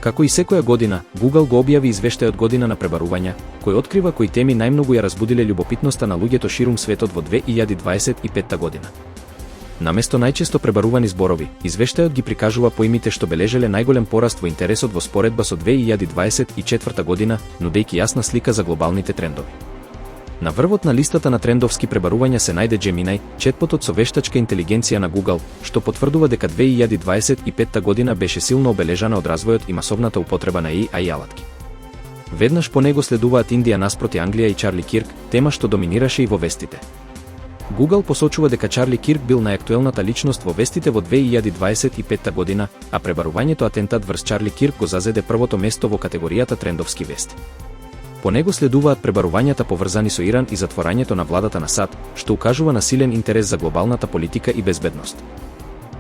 Како и секоја година, Google го објави извештајот година на пребарувања, кој открива кои теми најмногу ја разбудиле љубопитноста на луѓето ширум светот во 2025 година. Наместо најчесто пребарувани зборови, извештајот ги прикажува поимите што бележеле најголем пораст во интересот во споредба со 2024 година, нудејќи јасна слика за глобалните трендови. На врвот на листата на трендовски пребарувања се најде Gemini, четпотот со вештачка интелигенција на Google, што потврдува дека 2025 година беше силно обележана од развојот и масовната употреба на AI алатки. Веднаш по него следуваат Индија наспроти Англија и Чарли Кирк, тема што доминираше и во вестите. Google посочува дека Чарли Кирк бил најактуелната личност во вестите во 2025 година, а пребарувањето атентат врз Чарли Кирк го зазеде првото место во категоријата трендовски вести. По него следуваат пребарувањата поврзани со Иран и затворањето на владата на САД, што укажува на силен интерес за глобалната политика и безбедност.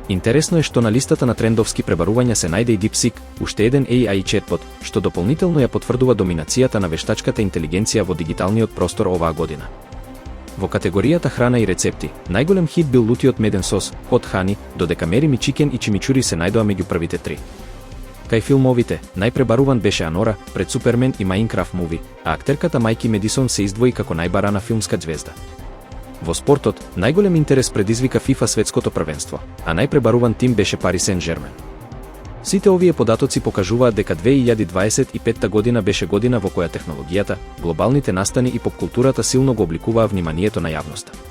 Интересно е што на листата на трендовски пребарувања се најде и DeepSeek, уште еден AI четпот, што дополнително ја потврдува доминацијата на вештачката интелигенција во дигиталниот простор оваа година. Во категоријата храна и рецепти, најголем хит бил лутиот меден сос, Hot Honey, додека Mary Me Chicken и чимичури се најдоа меѓу првите три. Кај филмовите, најпребаруван беше Анора, пред Супермен и Minecraft Movie, а актерката Мајки Медисон се издвои како најбарана филмска ѕвезда. Во спортот, најголем интерес предизвика FIFA светското првенство, а најпребаруван тим беше Paris Saint-Germain. Сите овие податоци покажуваат дека 2025 година беше година во која технологијата, глобалните настани и попкултурата силно го обликуваа вниманието на јавноста.